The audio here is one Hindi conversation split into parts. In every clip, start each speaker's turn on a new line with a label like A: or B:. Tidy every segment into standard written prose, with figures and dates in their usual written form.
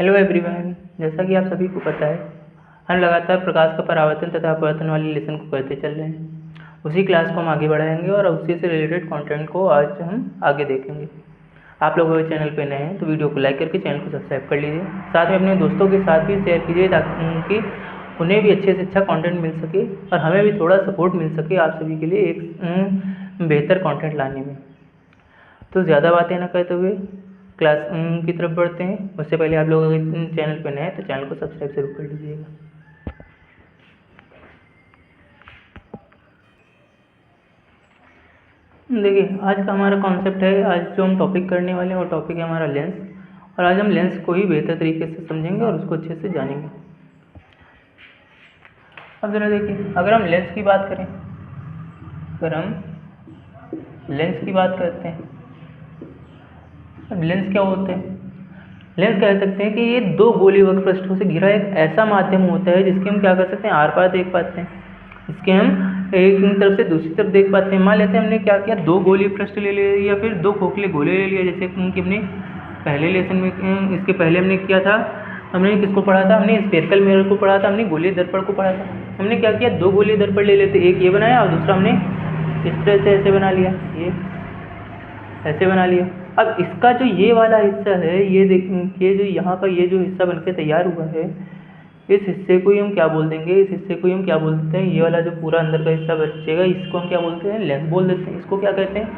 A: हेलो एवरीवन, जैसा कि आप सभी को पता है, हम लगातार प्रकाश का परावर्तन तथा अपवर्तन वाले लेसन को करते चल रहे हैं। उसी क्लास को हम आगे बढ़ाएंगे और उसी से रिलेटेड कंटेंट को आज हम आगे देखेंगे। आप लोग अगर चैनल पे नए हैं तो वीडियो को लाइक करके चैनल को सब्सक्राइब कर लीजिए। साथ में अपने दोस्तों के साथ भी शेयर कीजिए ताकि उन्हें भी अच्छे से अच्छा कंटेंट मिल सके और हमें भी थोड़ा सपोर्ट मिल सके आप सभी के लिए एक बेहतर कंटेंट लाने में। तो ज़्यादा बातें ना करते हुए क्लास की तरफ बढ़ते हैं। उससे पहले आप लोग अगर चैनल पर नए हैं तो चैनल को सब्सक्राइब जरूर कर लीजिएगा। देखिए, आज का हमारा कॉन्सेप्ट है, आज जो हम टॉपिक करने वाले हैं वो टॉपिक है हमारा लेंस। और आज हम लेंस को ही बेहतर तरीके से समझेंगे और उसको अच्छे से जानेंगे। अब जरा देखिए, अगर हम लेंस की बात करें, अगर हम लेंस की बात करते हैं, अब लेंस क्या होते हैं? लेंस कह सकते हैं कि ये दो गोलीय वक्र पृष्ठों से घिरा एक ऐसा माध्यम होता है जिसके हम क्या कर सकते हैं, आर पार देख पाते हैं, इसके हम एक तरफ से दूसरी तरफ देख पाते हैं। मान लेते हैं हमने क्या किया, दो गोलीय पृष्ठ ले लिए या फिर दो खोखले गोले ले लिया, जैसे कि हमने पहले लेसन में, इसके पहले हमने किया था, हमने किसको पढ़ा था, हमने स्फेरिकल मिरर को पढ़ा था, हमने गोलीय दर्पण को पढ़ा था। हमने क्या किया, दो गोलीय दर्पण ले लेते, एक ये बनाया और दूसरा हमने इस तरह से ऐसे बना लिया, ये ऐसे बना लिया। अब इसका जो ये वाला हिस्सा है, ये देखिए, जो यहाँ का ये जो हिस्सा बनके तैयार हुआ है, इस हिस्से को ही हम क्या बोल देंगे, इस हिस्से को ही हम क्या बोल देते हैं, ये वाला जो पूरा अंदर का हिस्सा बचेगा, इसको हम क्या बोलते हैं, लेंस बोल देते हैं। इसको क्या कहते हैं,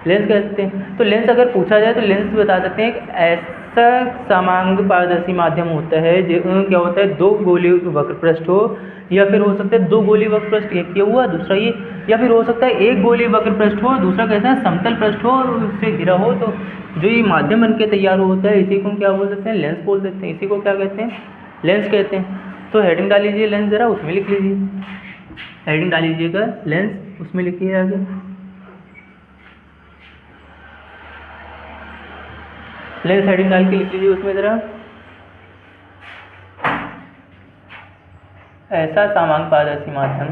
A: लेंस कहते हैं। तो लेंस अगर पूछा जाए तो लेंस बता सकते हैं एक ऐसा समांग पारदर्शी माध्यम होता है जो क्या होता है, दो गोलीय वक्र पृष्ठ हो, या फिर हो सकता है दो गोलीय वक्र पृष्ठ, एक ये हुआ दूसरा ये, या फिर हो सकता है एक गोलीय वक्र पृष्ठ हो, दूसरा कैसा है, समतल पृष्ठ हो और उससे घिरा हो। तो जो ये माध्यम बन के तैयार होता है, इसी को हम क्या बोल सकते हैं, लेंस बोल सकते हैं। इसी को क्या कहते हैं, लेंस कहते हैं। तो हेडिंग डाल लीजिए लेंस, जरा उसमें लिख लीजिए, हेडिंग डाल लीजिएगा लेंस, उसमें लिखिए आगे लेंस, हेडिंग डाल के लिख लीजिए उसमें जरा, ऐसा समांग पारदर्शी माध्यम,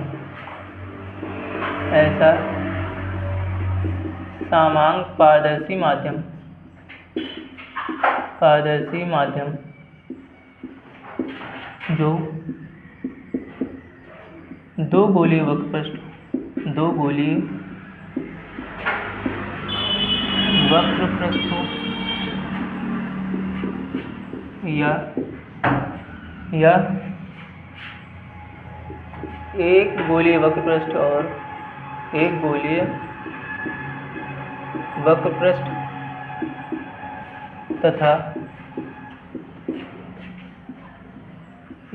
A: ऐसा समांग पारदर्शी माध्यम, पारदर्शी माध्यम जो दो गोलीय वक्र पृष्ठ, दो गोलीय वक्र पृष्ठों या एक गोलीय वक्र पृष्ठ और एक गोलीय वक्र पृष्ठ तथा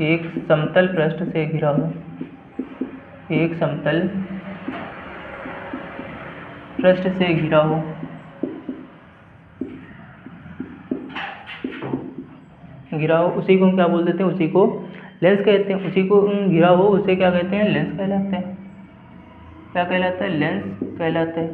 A: एक समतल पृष्ठ से घिरा हो, एक समतल पृष्ठ से घिरा हो, उसी को हम क्या बोल देते हैं, उसी को लेंस कहते हैं। उसी को घिरा हो उसे क्या कहते हैं, लेंस कहलाता है। क्या कहलाता है, लेंस कहलाता है।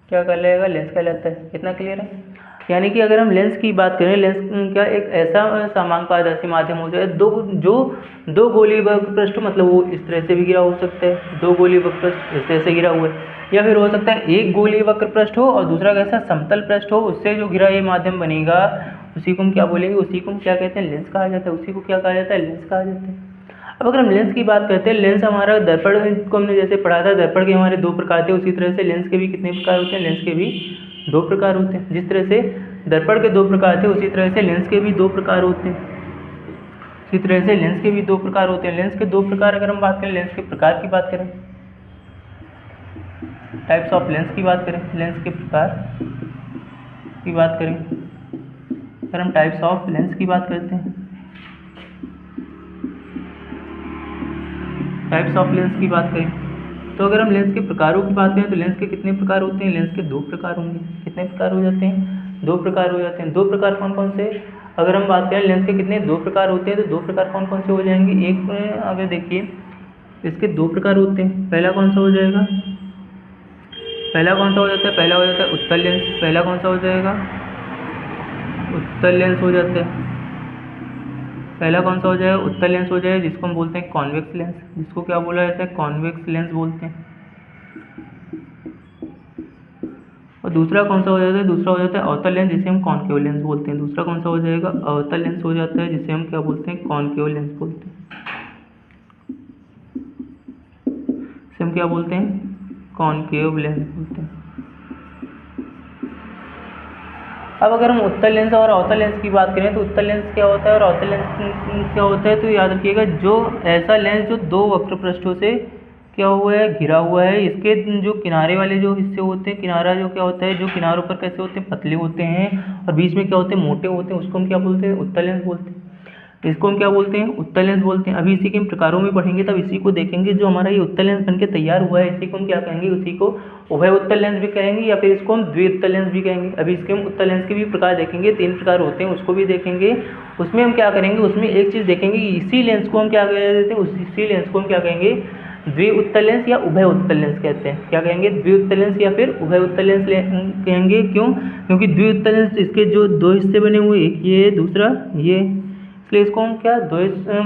A: क्या कहलाएगा, लेंस कहलाता है। कितना क्लियर है? यानी कि अगर हम लेंस की बात करें, लेंस क्या एक ऐसा समांग पारदर्शी माध्यम हो जाए दो गोलीय वक्र पृष्ठ, मतलब वो इस तरह से भी घिरा हो सकता है, दो गोलीय वक्र पृष्ठ इस तरह से घिरा हुआ है, या फिर हो सकता है एक गोलीय वक्र पृष्ठ हो और दूसरा कैसा, समतल पृष्ठ हो, उससे जो घिरा ये माध्यम बनेगा, उसी को हम क्या बोलेंगे, उसी को हम क्या कहते हैं, लेंस कहा जाता है। उसी को क्या कहा जाता है, लेंस कहा जाता है। अब अगर हम लेंस की बात करते हैं, लेंस हमारा दर्पण को हमने जैसे पढ़ा था, दर्पण के हमारे दो प्रकार थे, उसी तरह से लेंस के भी कितने प्रकार होते हैं, लेंस के भी दो प्रकार होते हैं। जिस तरह से दर्पण के दो प्रकार थे, उसी तरह से लेंस के भी दो प्रकार होते हैं। इसी तरह से लेंस के भी दो प्रकार होते हैं। लेंस के दो प्रकार, अगर हम बात करें, लेंस के प्रकार की बात करें, टाइप्स ऑफ लेंस की बात करें, लेंस के प्रकार की बात करें, अगर हम टाइप्स ऑफ लेंस की बात करते हैं, टाइप्स ऑफ लेंस की बात करें, तो अगर हम लेंस के प्रकारों की बात करें तो लेंस के कितने प्रकार होते हैं, लेंस के दो प्रकार होंगे। कितने प्रकार हो जाते हैं, दो प्रकार हो जाते हैं। दो प्रकार कौन कौन से, अगर हम बात करें लेंस के कितने दो प्रकार होते हैं, तो दो प्रकार कौन कौन से हो जाएंगे। एक अगर देखिए, इसके दो प्रकार होते हैं। पहला कौन सा हो जाएगा, पहला कौन सा हो जाता है, पहला हो जाता है उत्तल लेंस। पहला कौन सा हो जाएगा, उत्तल लेंस हो जाता है। पहला कौन सा हो जाएगा, उत्तल लेंस हो जाएगा, जिसको हम बोलते हैं कॉन्वेक्स लेंस। जिसको क्या बोला जाता है, कॉन्वेक्स लेंस बोलते हैं। दूसरा कौन सा हो जाता है, दूसरा हो जाता है अवतल लेंस जिसे हम कॉनकेव लेंस बोलते हैं। दूसरा कौन सा हो जाएगा, अवतल लेंस हो जाता है जिसे हम क्या बोलते हैं, कॉनकेव लेंस बोलते हैं। इसे हम क्या बोलते हैं, कॉनकेव लेंस बोलते हैं। अब अगर हम उत्तल लेंस और अवतल लेंस की बात करें तो उत्तल लेंस क्या होता है और अवतल लेंस क्या होता है, तो याद रखिएगा जो ऐसा लेंस जो दो वक्र पृष्ठों से क्या हुआ है, घिरा हुआ है, इसके जो किनारे वाले जो हिस्से होते हैं, किनारा जो क्या होता है, जो किनारों पर कैसे होते हैं, पतले होते हैं और बीच में क्या होते हैं, मोटे होते हैं, उसको हम क्या बोलते हैं, उत्तल लेंस बोलते हैं। इसको हम क्या बोलते हैं, उत्तल लेंस बोलते हैं। अभी इसी के हम प्रकारों में पढ़ेंगे तब इसी को देखेंगे। जो हमारा ये उत्तल लेंस बनके तैयार हुआ है इसी को हम क्या कहेंगे, उसी को उभय उत्तल लेंस भी कहेंगे या फिर इसको हम द्विउत्तल लेंस भी कहेंगे। अभी इसके हम उत्तल लेंस के भी प्रकार देखेंगे, 3 प्रकार होते हैं, उसको भी देखेंगे। उसमें हम क्या करेंगे, उसमें एक चीज़ देखेंगे कि इसी लेंस को हम क्या कह देते हैं, उसी लेंस को हम क्या कहेंगे, द्विउत्तल लेंस या उभय उत्तल लेंस कहते हैं। क्या कहेंगे, द्विउत्तल लेंस या फिर उभय उत्तल लेंस कहेंगे। क्यों, क्योंकि द्विउत्तल लेंस इसके जो दो हिस्से बने हुए, एक ये दूसरा ये, इसलिए इसको हम क्या, दो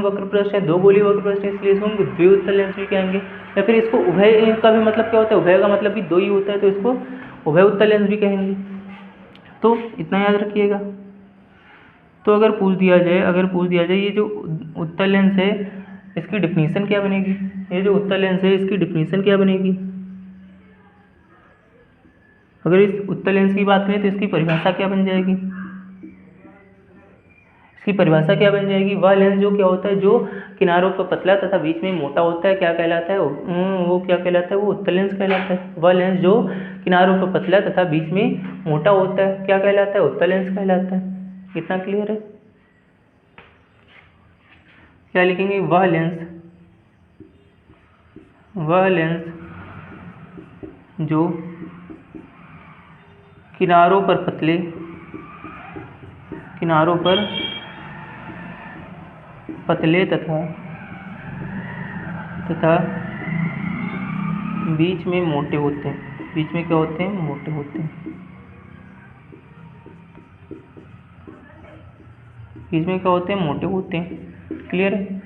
A: वक्र पृष्ठ है, दो गोलीय वक्र पृष्ठ है, इसलिए इसको हम द्विउत्तल लेंस भी कहेंगे। या फिर इसको उभय का भी मतलब क्या होता है, उभय का मतलब भी दो ही होता है, तो इसको उभय उत्तल लेंस भी कहेंगे। तो इतना याद रखिएगा। तो अगर पूछ दिया जाए ये जो उत्तल लेंस है इसकी डिफिनीशन क्या बनेगी, ये जो उत्तल लेंस है इसकी डिफिनीशन क्या बनेगी। अगर इस उत्तल लेंस की बात करें तो इसकी परिभाषा क्या बन जाएगी, इसकी परिभाषा क्या बन जाएगी, वह लेंस जो क्या होता है, जो किनारों पर पतला तथा बीच में मोटा होता है, क्या कहलाता है, वो क्या कहलाता है, वो उत्तल लेंस कहलाता है। वह लेंस जो किनारों पर पतला तथा बीच में मोटा होता है, क्या कहलाता है, उत्तल लेंस कहलाता है। कितना क्लियर है। क्या लिखेंगे, वह लेंस जो किनारों पर पतले तथा बीच में मोटे होते हैं, बीच में क्या होते हैं, मोटे होते हैं, बीच में क्या होते हैं, मोटे होते हैं। क्लियर है।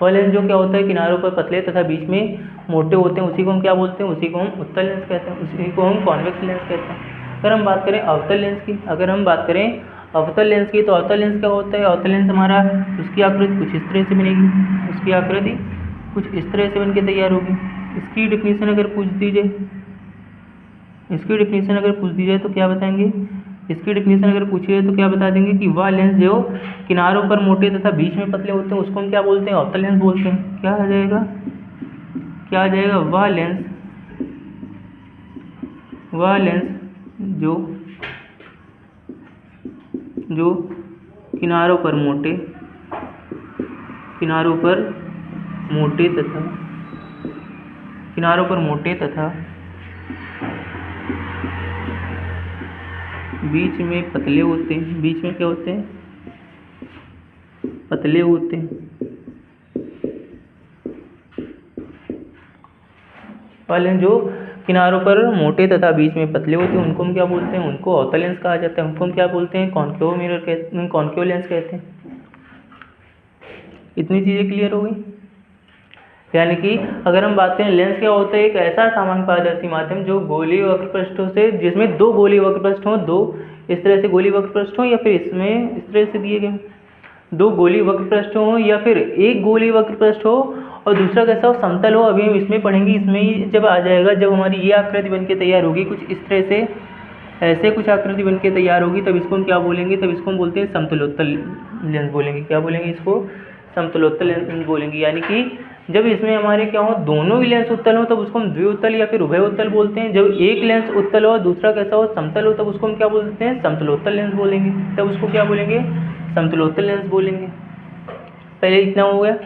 A: वह लेंस जो क्या होता है, किनारों पर पतले तथा बीच में मोटे होते हैं, उसी को हम क्या बोलते हैं, उसी को हम उत्तल लेंस कहते हैं, उसी को हम कॉन्वेक्स लेंस कहते हैं। अगर हम बात करें अवतल लेंस की, अवतल लेंस की, तो अवतल लेंस क्या होता है, अवतल लेंस हमारा, उसकी आकृति कुछ इस तरह से बनेगी, उसकी आकृति कुछ इस तरह से बनके तैयार होगी। इसकी डिफिनीशन अगर पूछ दी जाए तो क्या बताएंगे, इसकी डिफिनीशन अगर पूछिए तो क्या बता देंगे कि वह लेंस जो किनारों पर मोटे तथा बीच में पतले होते हैं उसको हम क्या बोलते हैं, अवतल लेंस बोलते हैं। क्या आ जाएगा, वह लेंस जो किनारों पर मोटे तथा बीच में पतले होते हैं, बीच में क्या होते हैं, पतले होते हैं। वाले जो किनारों पर मोटे तथा बीच में पतले होते हैं उनको हम क्या बोलते हैं, उनको अवतल लेंस कहा जाता है। उनको हम क्या बोलते हैं, कॉनकेव लेंस कहते हैं। इतनी चीज़ें क्लियर हो गई। यानी कि अगर हम बात करें, लेंस क्या होता है, एक ऐसा सामान्य पारदर्शी माध्यम जो गोलीय वक्र पृष्ठों से, जिसमें दो गोलीय वक्र पृष्ठ हों, दो इस तरह से गोलीय वक्र पृष्ठ हों या फिर इसमें इस तरह से दिए गए दो गोलीय वक्र पृष्ठ हों या फिर एक गोलीय वक्र पृष्ठ हो और दूसरा कैसा हो, समतल हो। अभी हम इसमें पढ़ेंगे, इसमें ही जब आ जाएगा, जब हमारी ये आकृति बनके तैयार होगी कुछ इस तरह से, ऐसे कुछ आकृति बनके तैयार होगी, तब इसको हम क्या बोलेंगे, तब इसको हम बोलते हैं समतलोत्तल लेंस बोलेंगे। क्या बोलेंगे, इसको समतलोत्तल लेंस बोलेंगे। यानी कि जब इसमें हमारे क्या हो, दोनों ही लेंस उत्तल हो तब उसको हम द्विउत्तल या फिर उभय उत्तल बोलते हैं। जब एक लेंस उत्तल हो दूसरा कैसा हो, समतल हो, तब उसको हम क्या बोलते हैं, समतलोत्तल लेंस बोलेंगे। तब उसको क्या बोलेंगे, समतलोत्तल लेंस बोलेंगे। पहले इतना हो गया।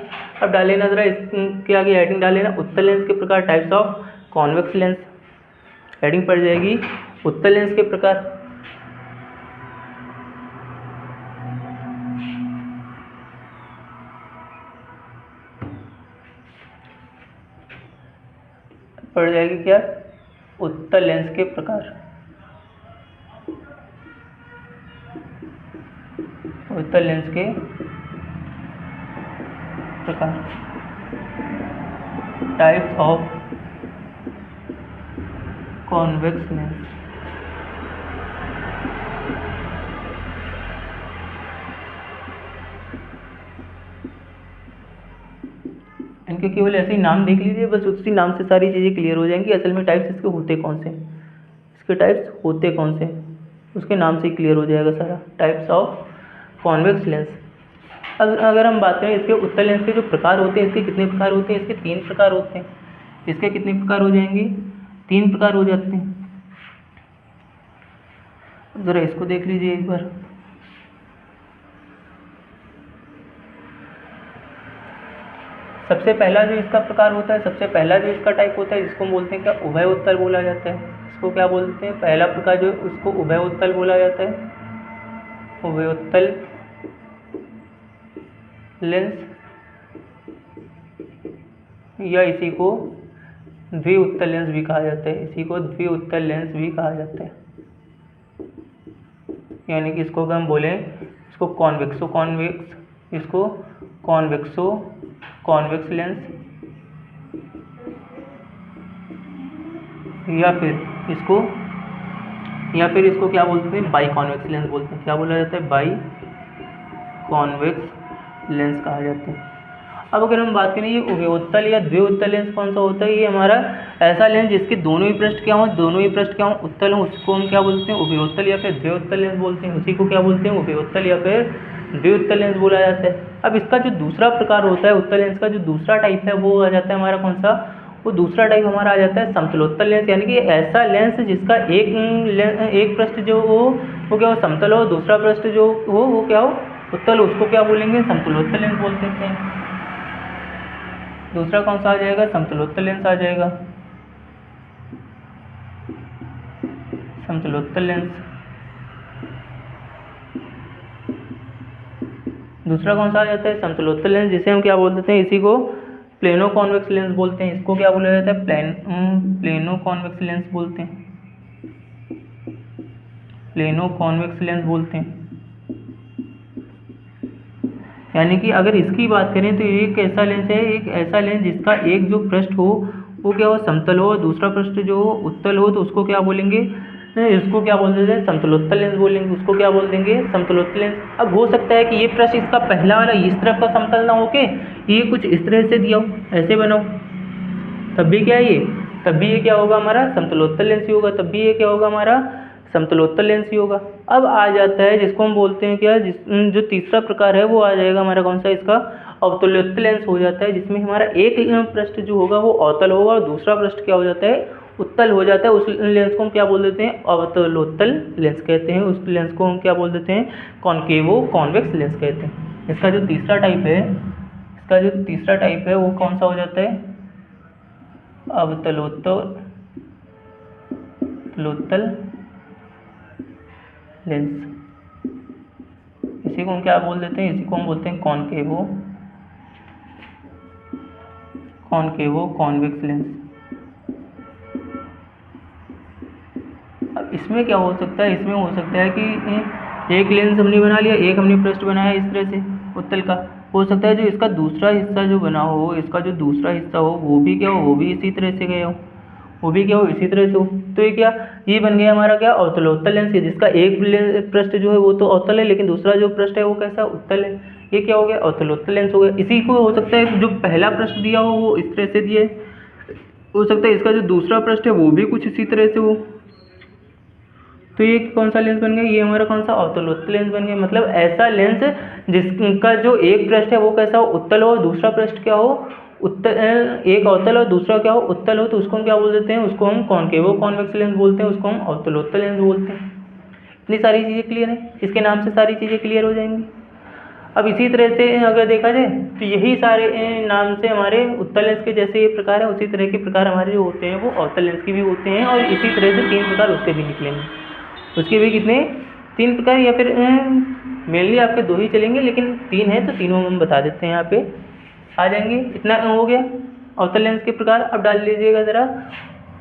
A: अब डाले ना जरा इसके आगे हेडिंग डाले ना, उत्तल लेंस के प्रकार, types of convex lens. Heading पड़ जाएगी उत्तल लेंस के प्रकार। पड़ जाएगी क्या, उत्तल लेंस के प्रकार। उत्तल लेंस के प्रकार, टाइप्स ऑफ कॉन्वेक्स लेंस। इसके केवल ऐसे ही नाम देख लीजिए, बस उसी नाम से सारी चीज़ें क्लियर हो जाएंगी। असल में टाइप्स इसके होते कौन से, इसके टाइप्स होते कौन से, उसके नाम से ही क्लियर हो जाएगा सारा। Types of convex lens. अगर हम बात करें इसके उत्तल लेंस के जो प्रकार होते हैं, इसके कितने प्रकार होते हैं, इसके 3 प्रकार होते हैं। इसके कितने प्रकार हो जाएंगे, 3 प्रकार हो जाते हैं। ज़रा इसको देख लीजिए एक बार। सबसे पहला जो इसका प्रकार होता है, सबसे पहला जो इसका टाइप होता है, जिसको हम बोलते हैं क्या, उभय उत्तल बोला जाता है। इसको क्या बोलते हैं, पहला प्रकार जो उसको उभय उत्तल बोला जाता है, उभय उत्तल लेंस, या इसी को द्विउत्तल लेंस भी कहा जाता है। इसी को द्विउत्तल लेंस भी कहा जाता है। यानी कि इसको अगर हम बोलें, इसको कॉन्वेक्सो कॉन्वेक्स, इसको कॉन्वेक्सो कॉन्वेक्स लेंस, या फिर इसको क्या बोलते हैं, बाई कॉन्वेक्स लेंस बोलते हैं। क्या बोला जाता है, बाई कॉन्वेक्स लेंस कहा जाता है। अब अगर हम बात करें ये उभयोत्तल या द्विउत्तल लेंस कौन सा होता है, ये हमारा ऐसा लेंस जिसके दोनों ही पृष्ठ क्या हो, दोनों ही पृष्ठ क्या हो, उत्तल हो, उसको हम क्या बोलते हैं, उभयोत्तल या फिर द्विउत्तल लेंस बोलते हैं। उसी को क्या बोलते हैं, उभयोत्तल या फिर द्विउत्तल लेंस बोला जाता है। अब इसका जो दूसरा प्रकार होता है उत्तल लेंस का, जो दूसरा टाइप है वो आ जाता है हमारा कौन सा, वो दूसरा टाइप हमारा आ जाता है समतलोत्तल लेंस। यानी कि ऐसा लेंस जिसका एक पृष्ठ जो हो वो क्या हो, समतल हो, दूसरा पृष्ठ जो हो वो क्या हो, उत्तल हो, उसको क्या बोलेंगे, समतलोत्तल लेंस बोलते हैं। दूसरा कौन सा आ जाएगा, समतलोत्तल लेंस आ जाएगा, समतलोत्तल लेंस। दूसरा कौन सा आ जाता है, समतलोत्तल लेंस, जिसे हम क्या बोल देते हैं, इसी को प्लेनो कॉन्वेक्स लेंस बोलते हैं। इसको क्या बोला जाता है, प्लेनो कॉन्वेक्स लेंस बोलते हैं, प्लेनो कॉन्वेक्स लेंस बोलते हैं। यानी कि अगर इसकी बात करें तो एक ऐसा लेंस है, एक ऐसा लेंस जिसका एक जो पृष्ठ हो वो क्या हो, समतल हो, दूसरा पृष्ठ जो हो उत्तल हो, तो उसको क्या बोलेंगे, इसको क्या बोल देते हैं, समतलोत्तल लेंस बोलेंगे। उसको क्या बोल देंगे, समतलोत्तल लेंस। अब हो सकता है कि ये पृष्ठ इसका पहला वाला इस तरफ का समतल ना होके ये कुछ इस तरह से दिया हो, ऐसे बनाओ, तब भी क्या है ये, तब भी ये क्या होगा हमारा समतलोत्तल लेंस ही होगा, तब भी ये क्या होगा हमारा समतलोत्तल लेंस ही होगा। अब आ जाता है जिसको हम बोलते हैं क्या, जो तीसरा प्रकार है वो आ जाएगा हमारा कौन सा, इसका अवतलोत्तल लेंस हो जाता है, जिसमें हमारा एक पृष्ठ जो होगा वो अवतल होगा और दूसरा पृष्ठ क्या हो जाता है, उत्तल हो जाता है। उस लेंस को हम क्या बोल देते हैं, अवतलोत्तल लेंस कहते हैं। उस लेंस को हम क्या बोल देते हैं, कॉनकेवो कॉन्वेक्स लेंस कहते हैं। इसका जो तीसरा टाइप है, इसका जो तीसरा टाइप है वो कौन सा हो जाता है, अवतलोत्तल लेंस। इसी को हम क्या बोल देते हैं, इसी को हम बोलते हैं कॉनकेवो कॉन्वेक्स लेंस। अब इसमें क्या हो सकता है, इसमें हो सकता है कि एक लेंस हमने बना लिया, एक हमने पृष्ठ बनाया इस तरह से उत्तल का, हो सकता है जो इसका दूसरा हिस्सा जो बना हो, इसका जो दूसरा हिस्सा हो वो भी क्या हो, वो भी इसी तरह से गया हो, वो भी क्या हो, इसी तरह से हो। तो ये क्या, ये बन गया हमारा क्या, अवतलोत्तल लेंस, जिसका एक पृष्ठ जो है वो तो अवतल है, लेकिन दूसरा जो पृष्ठ है वो कैसा, उत्तल है। ये क्या हो गया, अवतलोत्तल लेंस हो गया। इसी को हो सकता है जो पहला पृष्ठ दिया हो वो इस तरह से दिए, हो सकता है इसका जो दूसरा पृष्ठ है वो भी कुछ इसी तरह से हो। तो ये कौन सा लेंस बन गया, ये हमारा कौन सा, अवतलोत्तल लेंस बन गया। मतलब ऐसा लेंस जिसका जो एक पृष्ठ है वो कैसा हो, उत्तल हो, दूसरा पृष्ठ क्या हो, उत्तल, एक अवतल और दूसरा क्या हो, उत्तल हो, तो उसको हम क्या बोल देते हैं, उसको हम कॉनकेवो कॉन्वेक्स लेंस बोलते हैं, उसको हम अवतलोत्तल लेंस बोलते हैं। इतनी सारी चीज़ें क्लियर हैं, इसके नाम से सारी चीज़ें क्लियर हो जाएंगी। अब इसी तरह से अगर देखा जाए तो यही सारे नाम से हमारे उत्तल लेंस के जैसे ये प्रकार है, उसी तरह के प्रकार हमारे जो होते हैं वो अवतल लेंस के भी होते हैं, और इसी तरह से 3 प्रकार उसके भी निकलेंगे। उसके भी कितने, 3 प्रकार, या फिर मेनली आपके 2 ही चलेंगे, लेकिन 3 है तो तीनों हम बता देते हैं, यहाँ पे आ जाएंगे। इतना हो गया अवतल लेंस के प्रकार। अब डाल लीजिएगा ज़रा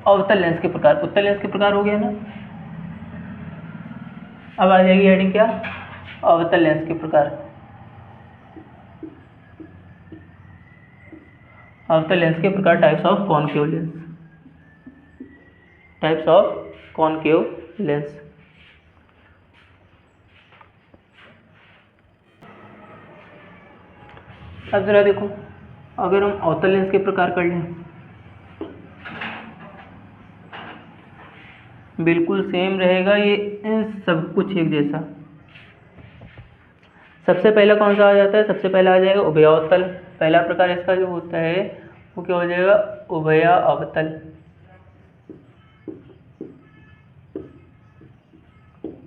A: अवतल लेंस के प्रकार, उत्तल लेंस के प्रकार हो गया ना। अब आ जाएगी हेडिंग क्या, अवतल लेंस के प्रकार। अवतल लेंस के प्रकार, types of concave lens, types of concave lens. अब जरा देखो अगर हम अवतल लेंस के प्रकार कर लें, बिल्कुल सेम रहेगा, ये सब कुछ एक जैसा। सबसे पहला कौन सा आ जाता है? सबसे पहला आ जाएगा उभयावतल। पहला प्रकार इसका जो होता है वो क्या हो जाएगा? उभयावतल।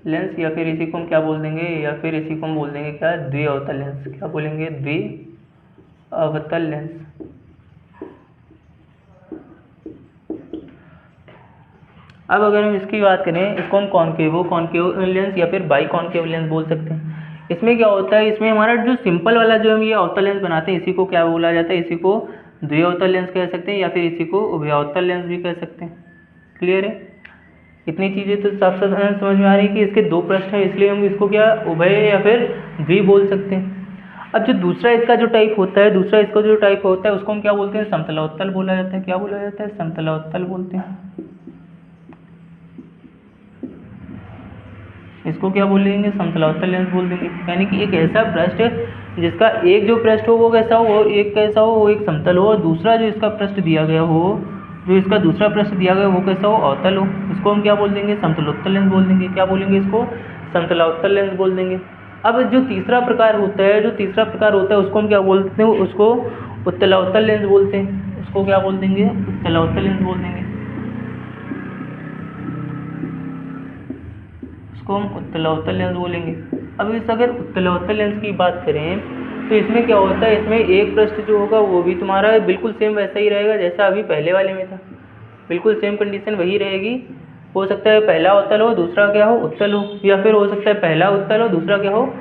A: लेंस, या फिर इसी को हम क्या बोल देंगे? या फिर इसी को हम बोल देंगे क्या? द्विअवतल लेंस। क्या बोलेंगे? द्विअवतल लेंस। अब अगर हम इसकी बात करें, इसको हम कॉनकेव लेंस या फिर बाई कॉनकेव लेंस बोल सकते हैं। इसमें क्या होता है? इसमें हमारा जो सिंपल वाला जो हम ये अवतल लेंस बनाते हैं, इसी को क्या बोला जाता है? इसी को द्विअवतल लेंस कह सकते हैं, या फिर इसी को उभयावतल लेंस भी कह सकते हैं। क्लियर है? इतनी चीज़ें तो साफ साफ समझ में आ रही है कि इसके दो पृष्ठ हैं, इसलिए हम इसको क्या उभय या फिर द्वि बोल सकते हैं। अब जो दूसरा इसका जो टाइप होता है, उसको हम क्या बोलते हैं? समतलावतल बोला जाता है। क्या बोला जाता है? समतलावतल बोलते हैं। इसको क्या बोलेंगे? समतलावतल लेंस बोल देंगे। यानी कि एक ऐसा पृष्ठ जिसका एक जो पृष्ठ हो वो कैसा हो, वो एक समतल हो, और दूसरा जो इसका पृष्ठ दिया गया हो, जो इसका दूसरा पृष्ठ दिया गया वो कैसा हो? अवतल हो। इसको हम क्या बोल देंगे? समतलोत्तल लेंस बोल देंगे। क्या बोलेंगे? इसको समतलावतल लेंस बोल देंगे। अब जो तीसरा प्रकार होता है उसको हम क्या बोलते हैं? उसको उत्तलावतल लेंस बोलते हैं। उसको क्या बोल देंगे? उत्तलावतल लेंस बोल देंगे। इसको हम उत्तलावतल लेंस बोलेंगे। अब इस अगर उत्तलावतल लेंस की बात करें तो इसमें क्या होता है? इसमें एक पृष्ठ जो होगा वो भी तुम्हारा बिल्कुल सेम वैसा ही रहेगा जैसा अभी पहले वाले में था। बिल्कुल सेम कंडीशन वही रहेगी। हो सकता है पहला अवतल हो, दूसरा क्या हो? उत्तल हो, या फिर हो सकता है पहला उत्तल हो, दूसरा क्या हो?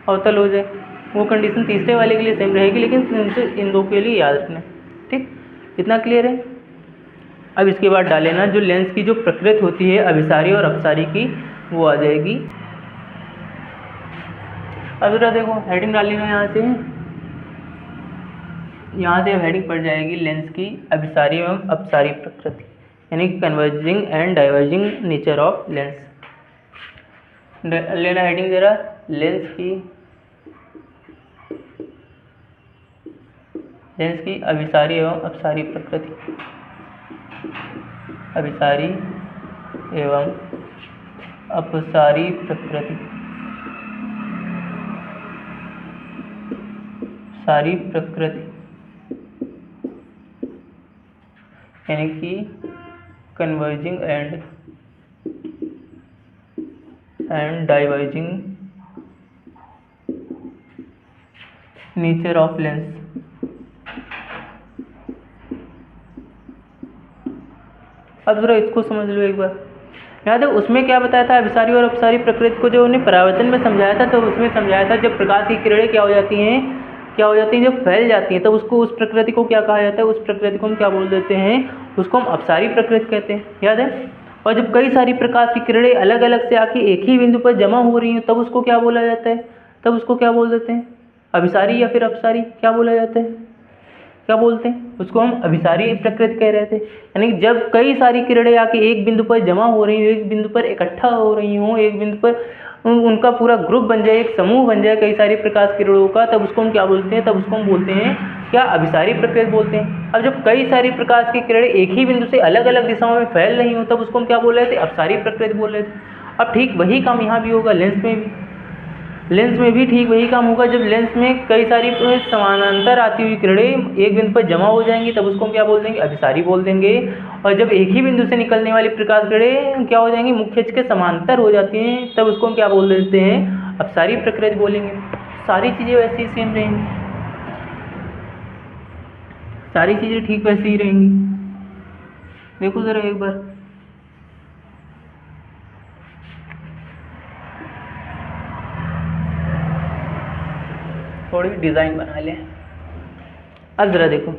A: अवतल हो जाए। वो कंडीशन तीसरे वाले के लिए सेम रहेगी, लेकिन इन दो के लिए याद रखना। ठीक, इतना क्लियर है? अब इसके बाद डाल लेना जो लेंस की जो प्रकृति होती है अभिसारी और अपसारी की, वो आ जाएगी। अब जरा देखो, हेडिंग डाल लेना यहाँ से हेडिंग पड़ जाएगी लेंस की अभिसारी एवं अपसारी प्रकृति, यानी converging and diverging nature of lens. लेना हेडिंग जरा, लेंस की अभिसारी एवं अपसारी प्रकृति। अभिसारी एवं अपसारी प्रकृति। सारी प्रकृति यानी कि converging and diverging nature of lens. अब जरा इसको समझ लो एक बार। याद है उसमें क्या बताया था? अभिसारी और अपसारी प्रकृति को जो उन्हें परावर्तन में समझाया था, तो उसमें समझाया था जब प्रकाश की किरणें क्या हो जाती हैं, जब फैल जाती हैं, तब उसको उस प्रकृति को क्या कहा जाता है? उस प्रकृति को हम क्या बोल देते हैं? उसको हम अपसारी प्रकृति कहते हैं। याद है? और जब कई सारी प्रकाश की किरणें अलग अलग से आके एक ही बिंदु पर जमा हो रही हैं, तब उसको क्या बोला जाता है? तब उसको क्या बोल देते हैं? अभिसारी या फिर अपसारी क्या बोला जाता है? क्या बोलते हैं? उसको हम अभिसारी प्रकृति कह रहे थे। यानी जब कई सारी किरणें आके एक बिंदु पर जमा हो रही हो, एक बिंदु पर इकट्ठा हो रही हो, एक बिंदु पर उनका पूरा ग्रुप बन जाए, एक समूह बन जाए कई सारी प्रकाश किरणों का, तब उसको हम क्या बोलते हैं? तब उसको हम बोलते हैं क्या? अभिसारी प्रकृति बोलते हैं। अब जब कई सारी प्रकाश की किरणें एक ही बिंदु से अलग अलग दिशाओं में फैल रही हो, तब उसको हम क्या बोल रहे थे? अपसारी प्रकृति बोल रहे थे। अब ठीक वही काम यहाँ भी होगा, लेंस में भी ठीक वही काम होगा। जब लेंस में कई सारी समानांतर आती हुई किरणें एक बिंदु पर जमा हो जाएंगी, तब उसको हम क्या बोल देंगे? अभिसारी बोल देंगे। और जब एक ही बिंदु से निकलने वाली प्रकाश किरणें क्या हो जाएंगी? मुख्य अक्ष के समांतर हो जाती हैं, तब उसको हम क्या बोल देते हैं? अपसारी प्रकृति बोलेंगे। सारी चीज़ें वैसे ही सेम रहेंगी, सारी चीज़ें ठीक वैसे ही रहेंगी। देखो ज़रा एक बार, थोड़ी डिज़ाइन बना लें। अब ज़रा देखो,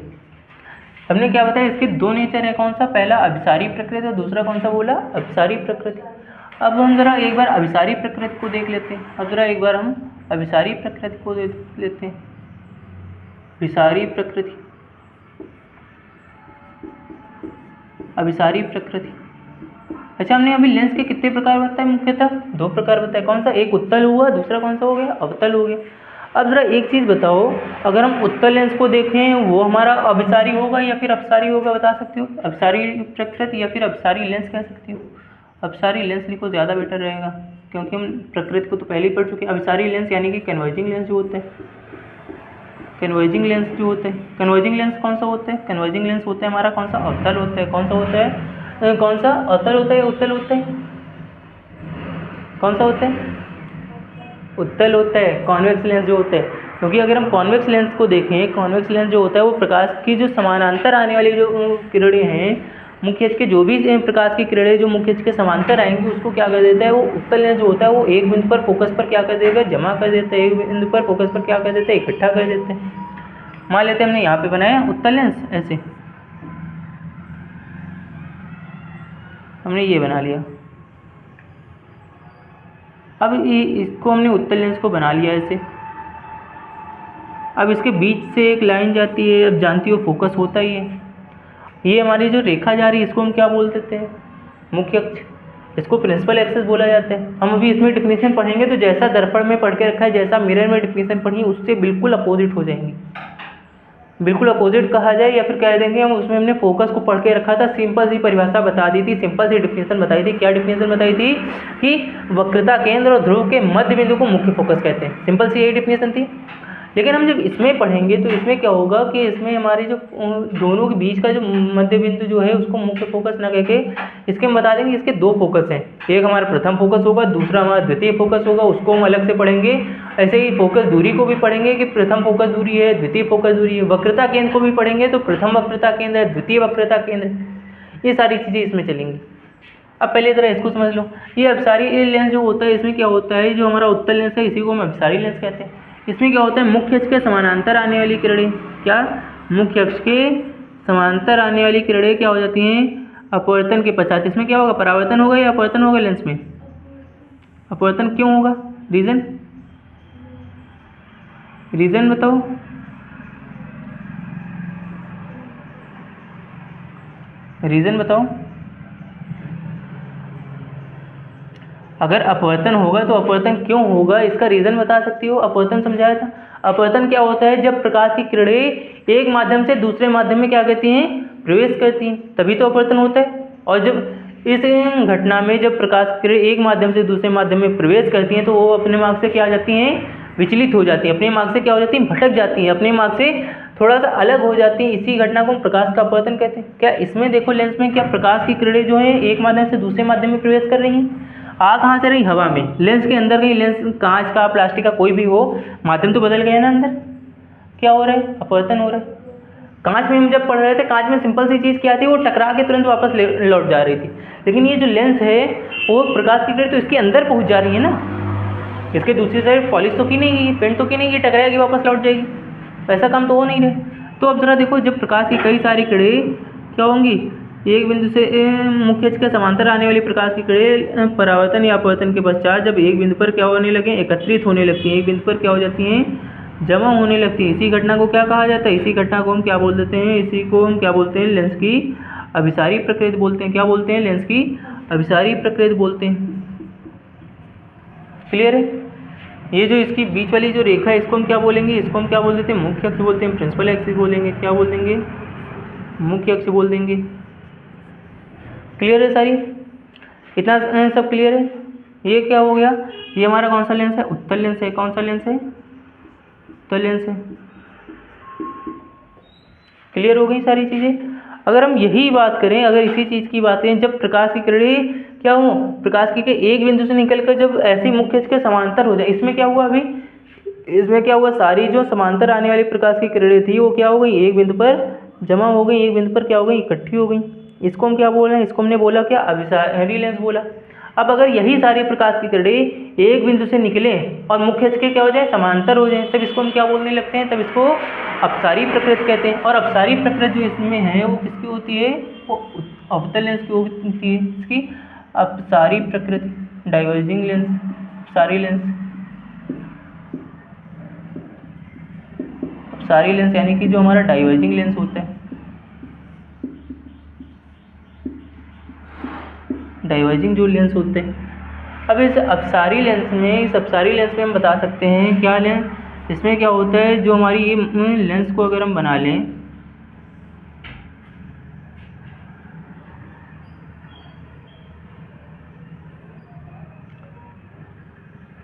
A: हमने क्या बताया? इसके दो नेचर है। कौन सा? पहला अभिसारी प्रकृति और दूसरा कौन सा बोला? अपसारी प्रकृति। अब हम ज़रा एक बार अभिसारी प्रकृति को देख लेते हैं। अब ज़रा एक बार हम अभिसारी प्रकृति को देख लेते हैं। अभिसारी प्रकृति, अभिसारी प्रकृति। अच्छा, हमने अभी लेंस के कितने प्रकार बताए? मुख्यतः दो प्रकार बताए। कौन सा? एक उत्तल हुआ, दूसरा कौन सा हो गया? अवतल हो गया। अब ज़रा एक चीज़ बताओ, अगर हम उत्तल लेंस को देखें वो हमारा अभिसारी होगा या फिर अपसारी होगा, बता सकते हो? अपसारी प्रकृत या फिर अपसारी लेंस कह सकते हो? अपसारी लेंस लिखो, ज़्यादा बेटर रहेगा, क्योंकि हम प्रकृति को तो पहले ही पढ़ चुके हैं। अभिसारी लेंस यानी कि कन्वर्जिंग लेंस जो होता है, कन्वर्जिंग लेंस जो होता है, कन्वर्जिंग लेंस कौन सा होता है? कन्वर्जिंग लेंस होता है हमारा कौन सा? अवतल होता है। कौन सा होता है? कौन सा? अवतल होता है, उत्तल होता है? कौन सा होता है? उत्तल होता है, कॉन्वेक्स लेंस जो होता है। क्योंकि अगर हम कॉन्वेक्स लेंस को देखें, कॉन्वेक्स लेंस जो होता है वो प्रकाश की जो समानांतर आने वाली जो किरणें हैं, मुख्य अक्ष के जो भी प्रकाश की किरणें जो मुख्य अक्ष के समांतर आएंगी उसको क्या कर देता है, वो उत्तल लेंस जो होता है वो एक बिंदु पर फोकस पर क्या कर देगा, जमा कर देता है। एक बिंदु पर फोकस पर क्या कर देता है, इकट्ठा कर देते हैं। मान लेते हैं हमने यहाँ पे बनाया उत्तल लेंस, ऐसे हमने ये बना लिया। अब इसको हमने उत्तल लेंस को बना लिया ऐसे। अब इसके बीच से एक लाइन जाती है, अब जानती हो फोकस होता ही है। ये हमारी जो रेखा जा रही है इसको हम क्या बोल देते हैं, मुख्य अक्ष। इसको प्रिंसिपल एक्सिस बोला जाता है। हम अभी इसमें डिफिनेशन पढ़ेंगे तो जैसा दर्पण में पढ़ के रखा है, जैसा मिरर में डिफिनेशन पढ़ी उससे बिल्कुल अपोजिट हो जाएंगी। बिल्कुल अपोजिट कहा जाए या फिर कह देंगे हम उसमें हमने फोकस को पढ़ के रखा था, सिंपल सी परिभाषा बता दी थी, सिंपल सी डिफिनेशन बताई थी। क्या डिफिनेशन बताई थी कि वक्रता केंद्र और ध्रुव के मध्य बिंदु को मुख्य फोकस कहते हैं। सिंपल सी यही डिफिनेशन थी। लेकिन हम जब इसमें पढ़ेंगे तो इसमें क्या होगा कि इसमें हमारे जो दोनों के बीच का जो मध्य बिंदु जो है उसको मुख्य फोकस ना कहके इसके हम बता देंगे इसके दो फोकस हैं। एक हमारा प्रथम फोकस होगा, दूसरा हमारा द्वितीय फोकस होगा, उसको हम अलग से पढ़ेंगे। ऐसे ही फोकस दूरी को भी पढ़ेंगे कि प्रथम फोकस दूरी है, द्वितीय फोकस दूरी है। वक्रता केंद्र को भी पढ़ेंगे तो प्रथम वक्रता केंद्र है, द्वितीय वक्रता केंद्र है। ये सारी चीज़ें इसमें चलेंगी। अब पहले ज़रा इसको समझ लो। ये अपसारी लेंस जो होता है इसमें क्या होता है, जो हमारा उत्तल लेंस है इसी को हम अपसारी लेंस कहते हैं। इसमें क्या होता है, मुख्य अक्ष के समानांतर आने वाली किरणें, क्या मुख्य अक्ष के समांतर आने वाली किरणें क्या हो जाती हैं अपवर्तन के पश्चात। इसमें क्या होगा, परावर्तन होगा या अपवर्तन होगा लेंस में? अपवर्तन क्यों होगा? रीजन, रीजन बताओ। रीजन बताओ। अगर अपवर्तन होगा तो अपवर्तन क्यों होगा इसका रीजन बता सकती हो? अपवर्तन समझाया था। अपवर्तन क्या होता है, जब प्रकाश की किरणें एक माध्यम से दूसरे माध्यम में क्या करती हैं, प्रवेश करती हैं, तभी तो अपवर्तन होता है। और जब इस घटना में जब प्रकाश की किरणें एक माध्यम से दूसरे माध्यम में प्रवेश करती हैं तो वो अपने मार्ग से क्या आ जाती हैं, विचलित हो जाती हैं। अपने मार्ग से क्या हो जाती हैं, भटक जाती हैं, अपने मार्ग से थोड़ा सा अलग हो जाती हैं। इसी घटना को हम प्रकाश का अपवर्तन कहते हैं। क्या इसमें देखो लेंस में क्या प्रकाश की किरणें जो है एक माध्यम से दूसरे माध्यम में प्रवेश कर रही हैं? आ कहाँ से रही, हवा में। लेंस के अंदर कहीं, लेंस कांच का प्लास्टिक का कोई भी हो, माध्यम तो बदल गया ना अंदर। क्या हो रहा है, अपवर्तन हो रहा है। कांच में हम जब पढ़ रहे थे, कांच में सिंपल सी चीज़ क्या थी, वो टकरा के तुरंत वापस लौट जा रही थी। लेकिन ये जो लेंस है वो प्रकाश की किरण तो इसके अंदर पहुँच जा रही है ना, इसके दूसरी साइड पॉलिश तो की नहीं गई, पेंट तो की नहीं गई, टकराएगी वापस लौट जाएगी, ऐसा काम तो हो नहीं रहा। तो अब जरा देखो, जब प्रकाश की कई सारी किरणें क्या होंगी, एक बिंदु से मुख्य अक्ष के समांतर आने वाली प्रकाश की किरणें परावर्तन या अपवर्तन के पश्चात जब एक बिंदु पर क्या होने लगे, एकत्रित होने लगती हैं, एक बिंदु पर क्या हो जाती हैं, जमा होने लगती है। इसी घटना को क्या कहा जाता है, इसी घटना को हम क्या बोल देते हैं, इसी को हम क्या बोलते हैं, लेंस की अभिसारी प्रकृति बोलते हैं। क्या बोलते हैं, लेंस की अभिसारी प्रकृति बोलते हैं। क्लियर है? ये जो इसकी बीच वाली जो रेखा है इसको हम क्या बोलेंगे, इसको हम क्या बोल देते हैं, मुख्य अक्ष बोलते हैं, प्रिंसिपल एक्सिस बोलेंगे। क्या बोल देंगे, मुख्य अक्ष बोल देंगे। क्लियर है सारी, इतना सब क्लियर है? ये क्या हो गया, ये हमारा कौन सा लेंस है, उत्तल लेंस है। कौन सा लेंस है, उत्तल लेंस है। क्लियर हो गई सारी चीज़ें। अगर हम यही बात करें, अगर इसी चीज़ की बात करें, जब प्रकाश की किरणें क्या हो, प्रकाश की एक बिंदु से निकलकर जब ऐसी मुख्य अक्ष के समांतर हो जाए, इसमें क्या हुआ, अभी इसमें क्या हुआ, सारी जो समांतर आने वाली प्रकाश की किरणें थी वो क्या हो गई, एक बिंदु पर जमा हो गई, एक बिंदु पर क्या हो गई, इकट्ठी हो गई। इसको हम क्या बोल रहे हैं, इसको हमने बोला क्या, अभिसारी लेंस बोला। अब अगर यही सारी प्रकाश की किरणें एक बिंदु से निकले और मुख्य अक्ष के क्या हो जाए, समांतर हो जाए, तब इसको हम क्या बोलने लगते हैं, तब इसको अपसारी प्रकृति कहते हैं। और अपसारी प्रकृति जो इसमें है वो किसकी होती है, वो अवतल लेंस की होती है। इसकी अपसारी प्रकृति, डाइवर्जिंग लेंस, अपसारी लेंस, अपसारी लेंस यानी कि जो हमारा डाइवर्जिंग लेंस होता है, डाइवर्जिंग जो लेंस होते हैं। अब इस अपसारी लेंस में हम बता सकते हैं क्या लेंस, इसमें क्या होता है, जो हमारी ये लेंस को अगर हम बना लें,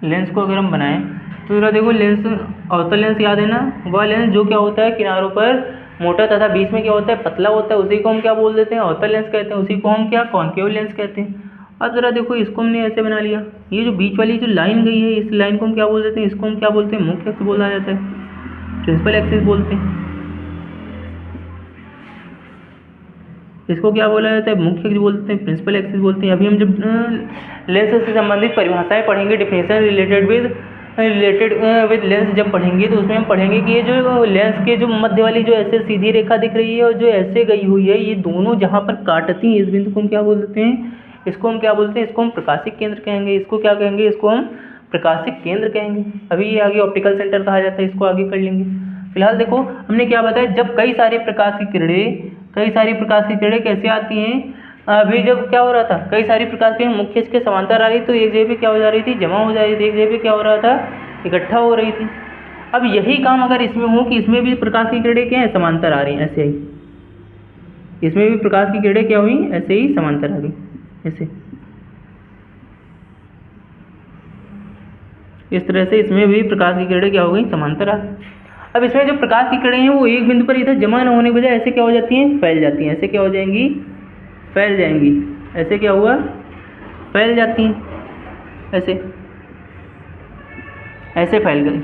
A: लेंस को अगर हम बनाएं तो जरा देखो, लेंस अवतल लेंस याद है ना, वह लेंस जो क्या होता है किनारों पर मोटा तथा बीच में क्या होता है पतला होता है, उसी को हम क्या बोल देते हैं, अवतल लेंस कहते हैं। उसी को हम क्या कॉनकेव लेंस कहते हैं। अब जरा देखो, इसको हमने ऐसे बना लिया, ये जो बीच वाली जो लाइन गई है, इस लाइन को हम क्या बोल देते हैं, इसको हम क्या बोलते हैं, मुख्य अक्ष बोला जाता है, प्रिंसिपल एक्सिस बोलते हैं। इसको क्या बोला जाता है, मुख्य अक्ष बोलते हैं, प्रिंसिपल एक्सिस बोलते हैं। अभी हम जब लेंस से संबंधित परिभाषाएं पढ़ेंगे, डिफिनेशन रिलेटेड विद लेंस जब पढ़ेंगे, तो उसमें हम पढ़ेंगे कि ये जो लेंस के जो मध्य वाली जो ऐसे सीधी रेखा दिख रही है और जो ऐसे गई हुई है, ये दोनों जहाँ पर काटती हैं, इस बिंदु को हम क्या बोल देते हैं, इसको हम क्या बोलते हैं, इसको हम प्रकाशिक केंद्र कहेंगे। इसको क्या कहेंगे, इसको हम प्रकाशिक केंद्र कहेंगे। अभी ये आगे ऑप्टिकल सेंटर कहा जाता है, इसको आगे कर लेंगे। फिलहाल देखो, हमने क्या बताया, जब कई सारी प्रकाश की किरणें कैसे आती हैं, अभी जब क्या हो रहा था, कई सारी प्रकाश की मुख्य अक्ष के समांतर आ रही, तो एक जगह पे क्या हो जा रही थी, जमा हो जा रही थी, एक जगह पे क्या हो रहा था, इकट्ठा हो रही थी। अब यही काम अगर इसमें हो कि इसमें भी प्रकाश की किरणें क्या है, समांतर आ रही हैं, ऐसे ही इसमें भी प्रकाश की किरणें क्या हुई, ऐसे ही समांतर आ गई, ऐसे इस तरह से इसमें भी प्रकाश की किरणें क्या हो गई, समांतर आ गई। अब इसमें जो प्रकाश की किरणें हैं वो एक बिंदु पर इधर जमा न होने की बजाय ऐसे क्या हो जाती हैं, फैल जाती हैं। ऐसे क्या हो जाएंगी, फैल जाएंगी। ऐसे क्या हुआ, फैल जाती हैं, ऐसे फैल गई।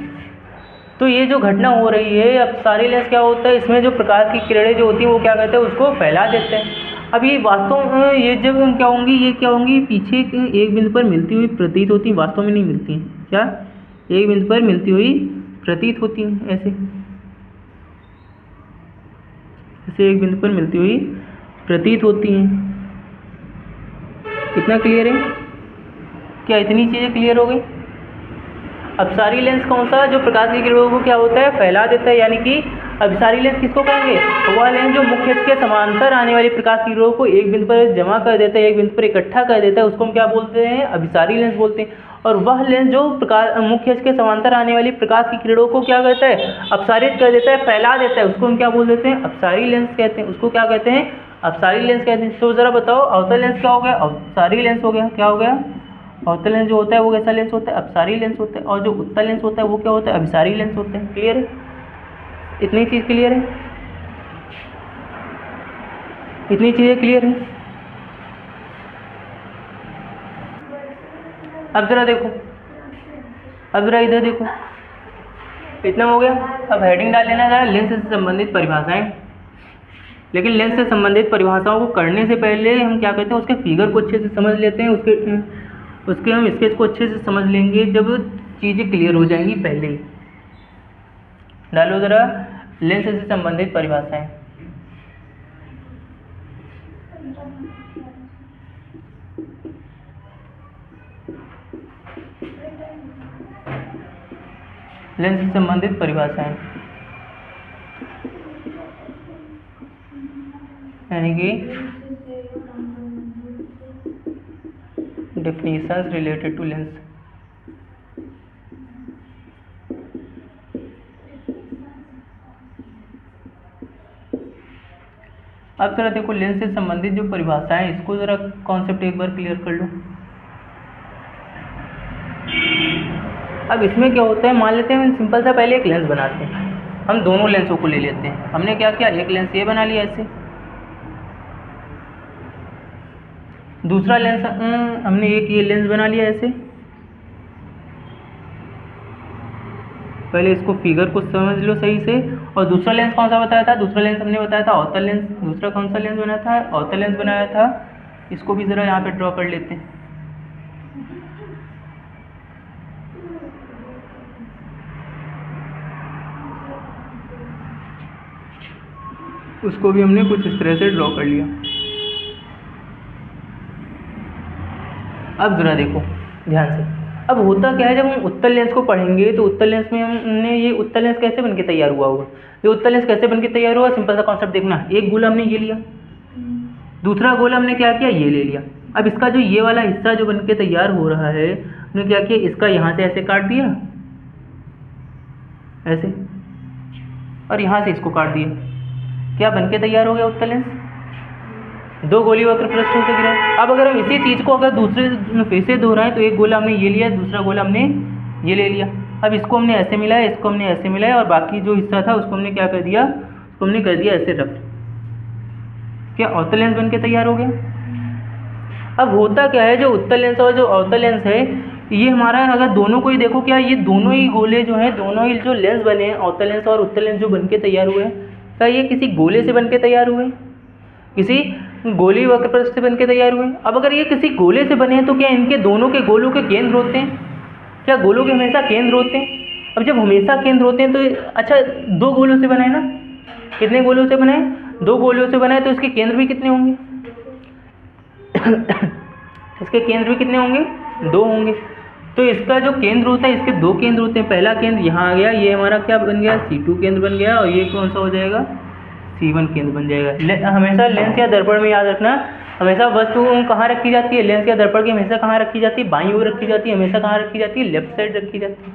A: तो ये जो घटना हो रही है, अब सारी लेंस क्या होता है, इसमें जो प्रकाश की किरणें जो होती हैं वो क्या करते हैं, उसको फैला देते हैं। अब ये वास्तव में ये जब क्या होंगी, ये क्या होंगी, पीछे एक बिंदु पर मिलती हुई प्रतीत होती हैं, वास्तव में नहीं मिलती हैं। क्या, एक बिंदु पर मिलती हुई प्रतीत होती हैं, ऐसे एक बिंदु पर मिलती हुई प्रतीत होती हैं। कितना क्लियर है, क्या इतनी चीज़ें क्लियर हो गई। अपसारी लेंस कौन सा, जो प्रकाश की किरणों को क्या होता है, फैला देता है। यानी कि अपसारी लेंस किसको कहेंगे, वह लेंस जो मुख्य अक्ष के समांतर आने वाली प्रकाश की किरणों को एक बिंदु पर जमा कर देता है, एक बिंदु पर इकट्ठा कर देता है, उसको हम क्या बोलते हैं, अभिसारी लेंस बोलते हैं। और वह लेंस जो प्रकाश मुख्य अक्ष के समांतर आने वाली प्रकाश की किरणों को क्या करता है, अपसारित कर देता है, फैला देता है, उसको हम क्या बोल देते हैं, अपसारी लेंस कहते हैं। उसको क्या कहते हैं, अपसारी लेंस कहते हैं। तो जरा बताओ, अवतल लेंस क्या हो गया, अपसारी लेंस हो गया। क्या हो गया, अवतल लेंस जो होता है वो कैसा लेंस होता है, अपसारी लेंस होता है। और जो उत्तल लेंस होता है वो क्या होता है, अभिसारी लेंस होते हैं। क्लियर है, इतनी चीज़ क्लियर है, इतनी चीज़ें क्लियर है। अब जरा देखो, अब जरा इधर देखो, इतना हो गया। अब हेडिंग डाल लेना है लेंस से संबंधित परिभाषाएं। लेकिन लेंस से संबंधित परिभाषाओं को करने से पहले हम क्या करते हैं, उसके फिगर को अच्छे से समझ लेते हैं, उसके हम स्केच को अच्छे से समझ लेंगे जब चीज़ें क्लियर हो जाएंगी। पहले ही डालो ज़रा लेंस से संबंधित परिभाषाएं। लेंस से संबंधित परिभाषाएं यानी कि definitions related to lens। अब जरा देखो, लेंस से संबंधित जो परिभाषाएं, इसको जरा कॉन्सेप्ट एक बार क्लियर कर लो। अब इसमें क्या होता है, मान लेते हैं हम सिंपल सा पहले एक लेंस बनाते हैं, हम दोनों लेंसों को ले लेते हैं। हमने क्या किया, एक लेंस ये बना लिया ऐसे, दूसरा लेंस हमने एक ये लेंस बना लिया ऐसे। पहले इसको फिगर को समझ लो सही से। और दूसरा लेंस कौन सा बताया था, दूसरा लेंस हमने बताया था अवतल लेंस। दूसरा कौन सा लेंस बनाया था, अवतल लेंस बनाया था। इसको भी ज़रा यहाँ पे ड्रॉ कर लेते हैं। उसको भी हमने कुछ इस तरह से ड्रॉ कर लिया। अब ज़रा देखो ध्यान से, अब होता क्या है, जब हम उत्तल लेंस को पढ़ेंगे तो उत्तल लेंस में हमने ये उत्तल लेंस कैसे बनके तैयार हुआ होगा। ये उत्तल लेंस कैसे बनके तैयार हुआ, सिंपल सा कॉन्सेप्ट देखना। एक गोला हमने ये लिया, दूसरा गोला हमने क्या किया, ये ले लिया। अब इसका जो ये वाला हिस्सा जो बनके तैयार हो रहा है, हमने क्या किया, इसका यहाँ से ऐसे काट दिया, ऐसे, और यहाँ से इसको काट दिया, क्या बनके तैयार हो गया उत्तल लेंस, दो गोली वक्र पृष्ठ से गिरा। अब अगर हम इसी चीज़ को अगर दूसरे फेस से दोहराएं तो एक गोला हमने ये लिया, दूसरा गोला हमने ये ले लिया। अब इसको हमने ऐसे मिलाया, इसको हमने ऐसे मिलाया, और बाकी जो हिस्सा था उसको हमने क्या कर दिया, उसको हमने कर दिया ऐसे रफ। क्या अवतल लेंस बन के तैयार हो गया। अब होता क्या है, जो उत्तल लेंस और जो अवतल लेंस है, ये हमारा अगर दोनों को ही देखो, क्या ये दोनों ही गोले जो हैं, दोनों ही जो लेंस बने हैं, अवतल लेंस और उत्तल लेंस जो बन के तैयार हुए हैं, क्या ये किसी गोले से बन के तैयार हुए हैं, किसी गोली वक्र पृष्ठ से बन के तैयार हुए हैं। अब अगर ये किसी गोले से बने हैं तो क्या इनके दोनों के गोलों के केंद्र होते हैं, क्या गोलों के हमेशा केंद्र होते हैं। अब जब हमेशा केंद्र होते हैं तो अच्छा, दो गोलों से बनाए ना, कितने गोलों से बनाए, दो गोलों से बनाए, तो इसके केंद्र भी कितने होंगे इसके केंद्र भी कितने होंगे, दो होंगे। तो इसका जो केंद्र होता है, इसके दो केंद्र होते हैं, पहला केंद्र यहाँ आ गया, ये हमारा क्या बन गया, C2 केंद्र बन गया, और ये कौन सा हो जाएगा, C1 केंद्र बन जाएगा। हमेशा लेंस या दर्पण में याद रखना, हमेशा वस्तु कहाँ रखी जाती है, लेंस या दर्पण की हमेशा कहाँ रखी जाती है, बाईं ओर रखी जाती है, हमेशा कहाँ रखी जाती है, लेफ्ट साइड रखी जाती है।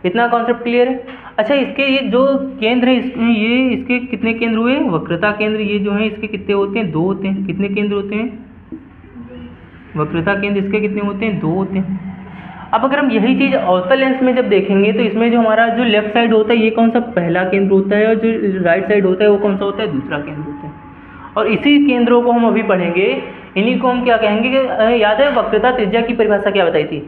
A: इतना कॉन्सेप्ट क्लियर है। अच्छा, इसके ये जो केंद्र है, ये इसके कितने केंद्र हुए, वक्रता केंद्र, ये जो है इसके कितने होते हैं, दो होते हैं। कितने केंद्र होते हैं, वक्रता केंद्र इसके कितने होते हैं, दो होते हैं। अब अगर हम यही चीज़ अवतल लेंस में जब देखेंगे तो इसमें जो हमारा जो लेफ्ट साइड होता है, ये कौन सा पहला केंद्र होता है, और जो राइट साइड होता है वो कौन सा होता है, दूसरा केंद्र होता है। और इसी केंद्रों को हम अभी पढ़ेंगे, इन्हीं को हम क्या कहेंगे कि याद है वक्रता त्रिज्या की परिभाषा क्या बताई थी,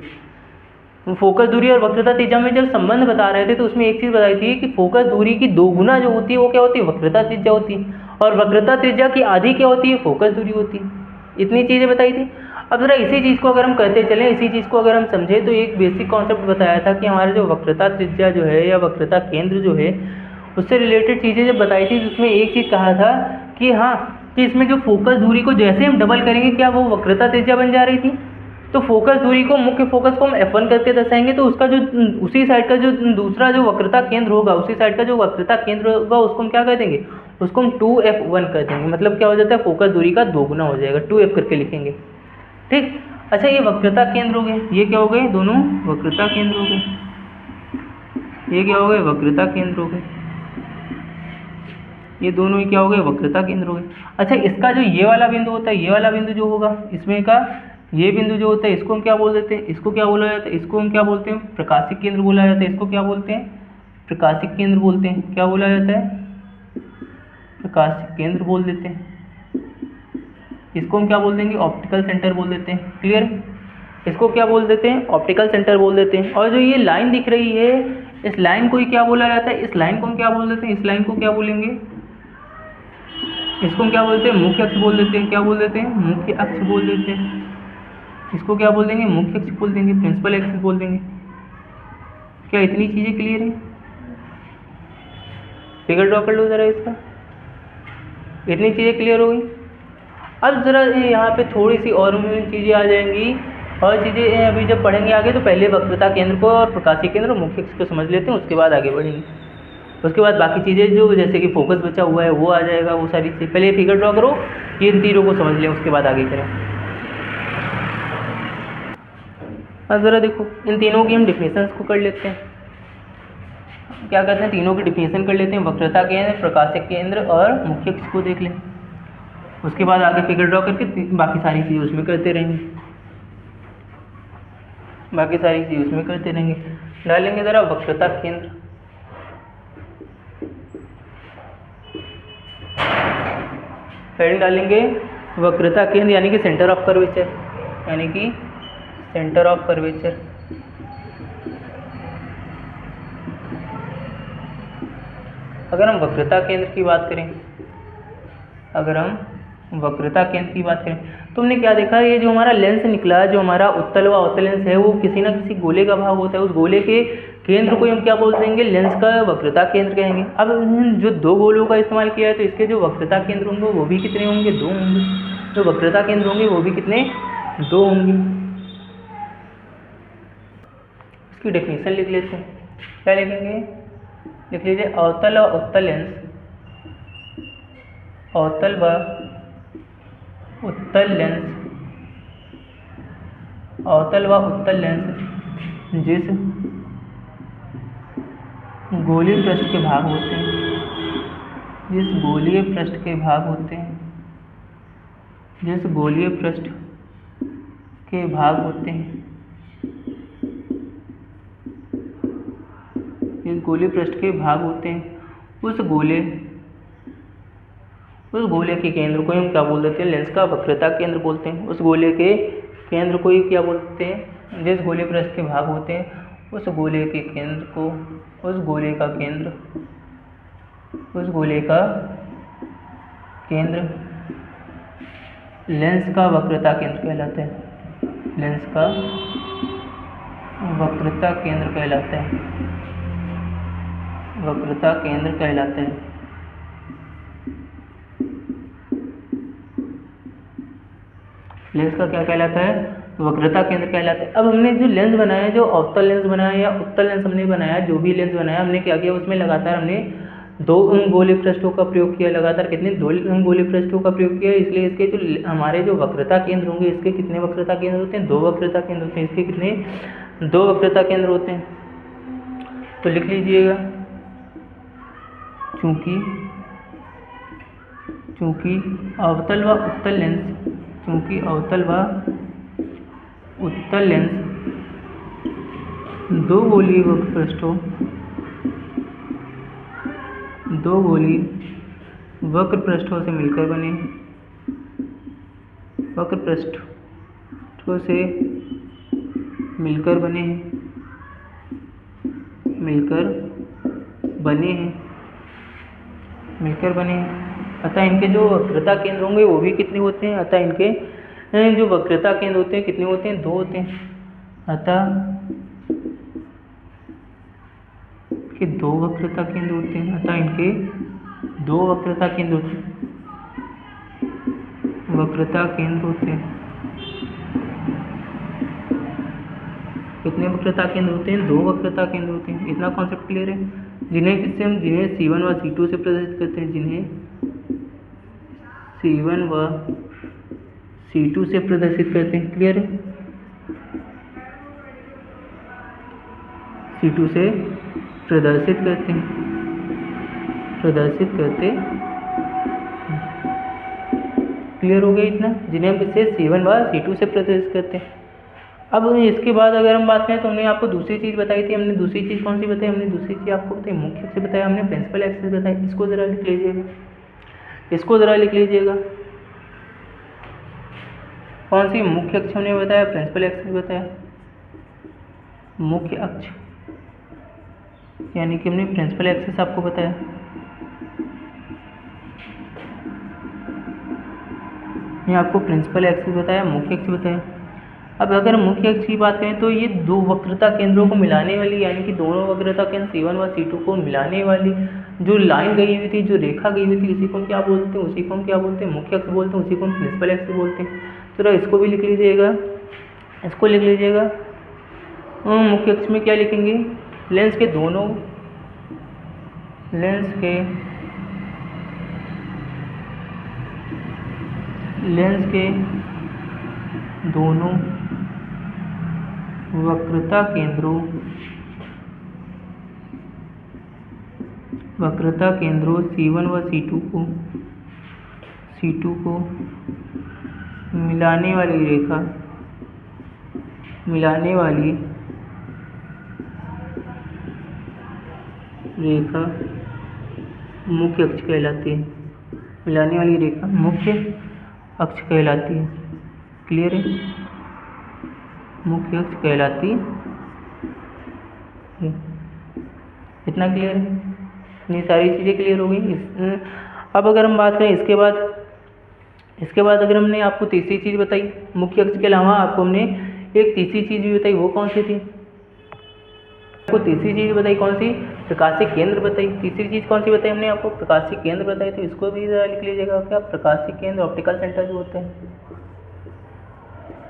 A: फोकस दूरी और वक्रता त्रिज्या में जब संबंध बता रहे थे तो उसमें एक चीज़ बताई थी कि फोकस दूरी की दोगुना जो होती है वो क्या होती है, वक्रता त्रिज्या होती है, और वक्रता त्रिज्या की आधी क्या होती है, फोकस दूरी होती है। इतनी चीज़ें बताई थी। अब जरा इसी चीज़ को अगर हम करते चलें, इसी चीज़ को अगर हम समझें, तो एक बेसिक कॉन्सेप्ट बताया था कि हमारे जो वक्रता त्रिज्या जो है या वक्रता केंद्र जो है, उससे रिलेटेड चीज़ें जब बताई थी, उसमें एक चीज़ कहा था कि हाँ, कि इसमें जो फोकस दूरी को जैसे हम डबल करेंगे, क्या वो वक्रता त्रिज्या बन जा रही थी। तो फोकस दूरी को, मुख्य फोकस को हम F1 करके दर्शाएंगे, तो उसका जो उसी साइड का जो दूसरा जो वक्रता केंद्र होगा, उसी साइड का जो वक्रता केंद्र होगा, उसको हम क्या कर देंगे, उसको हम 2F1 कर देंगे। मतलब क्या हो जाता है, फोकस दूरी का दोगुना हो जाएगा, 2F करके लिखेंगे। ठीक। अच्छा, ये वक्रता केंद्र हो गए, ये क्या हो गए, दोनों वक्रता केंद्र हो गए। ये क्या हो गए, वक्रता केंद्र हो गए। ये दोनों ही क्या हो गए, वक्रता केंद्र हो गए। अच्छा, इसका जो ये वाला बिंदु होता है, ये वाला बिंदु जो होगा, इसमें का ये बिंदु जो होता है, इसको हम क्या बोल देते हैं, इसको क्या बोला जाता है, इसको हम क्या बोलते हैं, प्रकाशिक केंद्र बोला जाता है। इसको क्या बोलते हैं, प्रकाशिक केंद्र बोलते हैं। क्या बोला जाता है, प्रकाशिक केंद्र बोल देते हैं। इसको हम क्या बोल देंगे, ऑप्टिकल सेंटर बोल देते हैं। क्लियर। इसको क्या बोल देते हैं, ऑप्टिकल सेंटर बोल देते हैं। और जो ये लाइन दिख रही है, इस लाइन को ही क्या बोला जाता है, इस लाइन को हम क्या बोल देते हैं, इस लाइन को क्या बोलेंगे, इसको हम क्या बोलते हैं, मुख्य अक्ष बोल देते हैं। क्या बोल देते हैं, मुख्य अक्ष बोल देते हैं। इसको क्या बोल देंगे, मुख्य अक्ष बोल देंगे, प्रिंसिपल एक्सिस बोल देंगे। क्या इतनी चीज़ें क्लियर हैं, फिगर ड्रॉ कर लो ज़रा इसका। इतनी चीज़ें क्लियर हो गई। अब ज़रा यहाँ पे थोड़ी सी और चीज़ें आ जाएंगी, और चीज़ें अभी जब पढ़ेंगे आगे, तो पहले वक्रता केंद्र को और प्रकाशीय केंद्र और मुख्य अक्ष को समझ लेते हैं, उसके बाद आगे बढ़ेंगे। उसके बाद बाकी चीज़ें जो जैसे कि फोकस बचा हुआ है वो आ जाएगा, वो सारी चीज़। पहले फिगर ड्रॉ करो, ये इन तीनों को समझ लें, उसके बाद आगे करें। अब ज़रा देखो, इन तीनों की हम डिफिनेशंस को कर लेते हैं। क्या करते हैं, तीनों की डिफिनेशन कर लेते हैं, वक्रता केंद्र, प्रकाशिक केंद्र और मुख्य अक्ष को देख लें। उसके बाद आगे फिगर ड्रॉ करके बाकी सारी चीज़ उसमें करते रहेंगे, बाकी सारी चीज़ उसमें करते रहेंगे। डालेंगे ज़रा वक्रता केंद्र, हेडिंग डालेंगे वक्रता केंद्र, यानी कि सेंटर ऑफ कर्वेचर, यानी कि सेंटर ऑफ कर्वेचर। अगर हम वक्रता केंद्र की बात करें, अगर हम वक्रता केंद्र की बात करें, तो हमने क्या देखा, ये जो हमारा लेंस निकला, जो हमारा उत्तल व अवतल लेंस है, वो किसी ना किसी गोले का भाग होता है। उस गोले के केंद्र को हम क्या बोल देंगे, लेंस का वक्रता केंद्र कहेंगे। अब जो दो गोलों का इस्तेमाल किया है, तो इसके जो वक्रता केंद्र होंगे वो भी कितने होंगे, दो होंगे। जो वक्रता केंद्र होंगे वो भी कितने, दो होंगे। इसकी डेफिनेशन लिख लेते हैं। क्या लिखेंगे, लिख लीजिए, अवतल व उत्तल लेंस, अवतल व उत्तल लेंस, अवतल व उत्तल लेंस जिस गोलीय पृष्ठ के भाग होते हैं, जिस गोलीय पृष्ठ के भाग होते हैं, जिस गोलीय पृष्ठ के भाग होते हैं, जिस गोलीय पृष्ठ के भाग होते हैं, उस गोले के केंद्र को हम क्या बोल देते हैं? लेंस का वक्रता केंद्र बोलते हैं। उस गोले के केंद्र को ही क्या बोलते हैं? जिस गोलीय पृष्ठ के भाग होते हैं, उस गोले के केंद्र को, उस गोले का केंद्र लेंस का वक्रता केंद्र कहलाता है। लेंस का वक्रता केंद्र कहलाता है। वक्रता केंद्र कहलाता है। लेंस का क्या कहलाता है? वक्रता केंद्र कहलाता है। अब हमने जो लेंस बनाया, जो अवतल लेंस बनाया या उत्तल लेंस हमने बनाया, जो भी लेंस बनाया, हमने क्या किया? उसमें लगातार हमने दो गोलीय पृष्ठों का प्रयोग किया। लगातार कितने? दो गोलीय पृष्ठों का प्रयोग किया। इसलिए इसके जो हमारे जो वक्रता केंद्र होंगे, इसके कितने वक्रता केंद्र होते हैं? 2 वक्रता केंद्र होते हैं। इसके कितने? 2 वक्रता केंद्र होते हैं। तो लिख लीजिएगा, चूंकि अवतल व उत्तल लेंस दो गोलीय वक्र पृष्ठों से मिलकर बने, मिलकर बने हैं। अतः इनके जो वक्रता केंद्र होंगे वो भी कितने होते हैं? अतः इनके जो वक्रता केंद्र होते हैं कितने होते हैं? 2 होते हैं। अतः इनके 2 वक्रता केंद्र होते हैं। कितने वक्रता केंद्र होते हैं? 2 वक्रता केंद्र होते हैं। इतना कॉन्सेप्ट क्लियर है? जिन्हें C1 व C2 से प्रदर्शित करते हैं, C1 व C2 से प्रदर्शित करते हैं। क्लियर है? C2 से प्रदर्शित करते हैं। क्लियर हो गया इतना? जिन्हें हम इससे C1 व C2 से प्रदर्शित करते हैं। अब इसके बाद अगर हम बात करें तो हमने आपको दूसरी चीज़ बताई थी। हमने दूसरी चीज़ कौन सी बताई? हमने दूसरी चीज़ आपको बताई मुख्य अक्ष बताया, हमने प्रिंसिपल एक्सिस बताई। इसको ज़रा लिख लीजिएगा। कौन सी? मुख्य अक्ष हमने बताया, प्रिंसिपल एक्सिस बताया। मुख्य अक्ष यानी कि हमने प्रिंसिपल एक्सिस आपको बताया। ये आपको प्रिंसिपल एक्सिस बताया, मुख्य अक्ष बताया। अब अगर मुख्य अक्ष की बात करें तो ये 2 वक्रता केंद्रों को मिलाने वाली, यानी कि दोनों वक्रता केंद्र C1 व C2 को मिलाने वाली जो लाइन गई हुई थी, जो रेखा गई हुई थी, उसी को हम क्या बोलते हैं? मुख्य अक्ष बोलते हैं। उसी को हम प्रिंसिपल एक्सिस बोलते हैं। तो इसको भी लिख लीजिएगा। मुख्य अक्ष में क्या लिखेंगे? लेंस के दोनों वक्रता केंद्रों C1 व C2 को मिलाने वाली रेखा मुख्य अक्ष कहलाती है। मिलाने वाली रेखा मुख्य अक्ष कहलाती है। क्लियर है? मुख्य अक्ष कहलाती है। इतना क्लियर है? ये सारी चीज़ें क्लियर हो गई। अब अगर हम बात करें इसके बाद अगर हमने आपको तीसरी चीज़ बताई, मुख्य अक्ष के अलावा आपको हमने एक तीसरी चीज़ भी बताई। वो कौन सी थी? आपको तीसरी चीज़ बताई कौन सी? प्रकाशीय केंद्र बताई। तीसरी चीज़ कौन सी बताई हमने आपको? प्रकाशीय केंद्र बताई। तो इसको भी लिख लीजिएगा। क्या? प्रकाशीय केंद्र, ऑप्टिकल सेंटर जो होते हैं।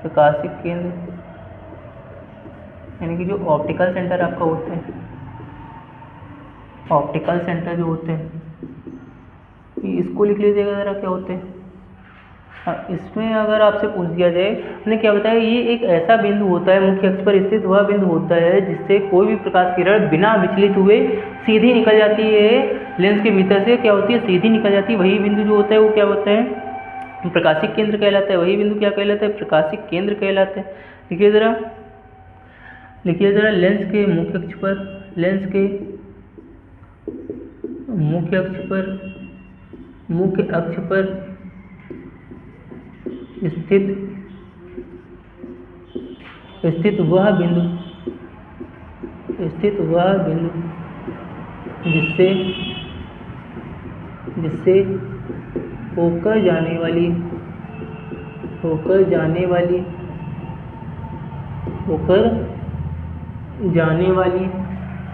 A: प्रकाशीय केंद्र यानी कि जो ऑप्टिकल सेंटर आपका होते हैं, ऑप्टिकल सेंटर जो होते हैं, इसको लिख लीजिएगा ज़रा क्या होते हैं। इसमें अगर आपसे पूछ दिया जाए, हमने क्या बताया, ये एक ऐसा बिंदु होता है, मुख्य अक्ष पर स्थित वह बिंदु होता है जिससे कोई भी प्रकाश किरण बिना विचलित हुए सीधी निकल जाती है, लेंस के भीतर से क्या होती है, सीधी निकल जाती है। वही बिंदु जो होता है वो क्या होता है, प्रकाशिक केंद्र कहलाता है। वही बिंदु क्या कहलाता है, प्रकाशिक केंद्र कहलाता है। लिखिए ज़रा, लेंस के मुख्य अक्ष पर, लेंस के मुख्य अक्ष पर, मुख्य अक्ष पर स्थित वह बिंदु जिससे होकर जाने वाली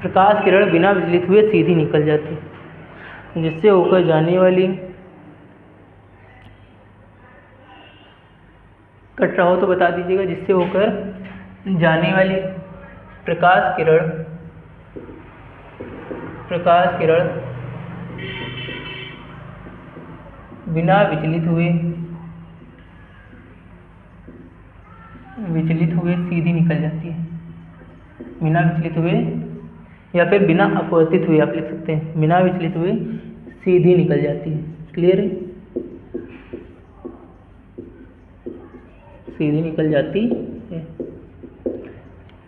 A: प्रकाश किरण बिना विचलित हुए सीधी निकल जाती है। जिससे होकर जाने वाली, कट रहा हो तो बता दीजिएगा, जिससे होकर जाने वाली प्रकाश किरण बिना विचलित हुए सीधी निकल जाती है। बिना विचलित हुए या फिर बिना अपवर्तित हुए आप लिख सकते हैं, बिना विचलित हुए सीधी निकल जाती है। क्लियर है, सीधी निकल जाती है।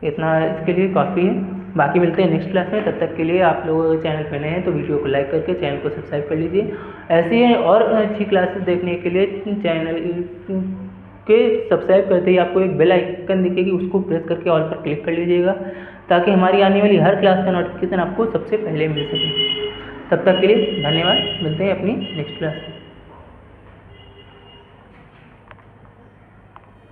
A: इतना इसके लिए काफ़ी है। बाकी मिलते हैं नेक्स्ट क्लास में। तब तक के लिए आप लोग चैनल पर नए हैं तो वीडियो को लाइक करके चैनल को सब्सक्राइब कर लीजिए। ऐसी है और अच्छी क्लासेस देखने के लिए चैनल के सब्सक्राइब करते ही आपको एक बेल आइकन दिखेगी, उसको प्रेस करके ऑल पर क्लिक कर लीजिएगा ताकि हमारी आने वाली हर क्लास का नोटिफिकेशन आपको सबसे पहले मिल सके। तब तक के लिए धन्यवाद। मिलते हैं अपनी नेक्स्ट क्लास में।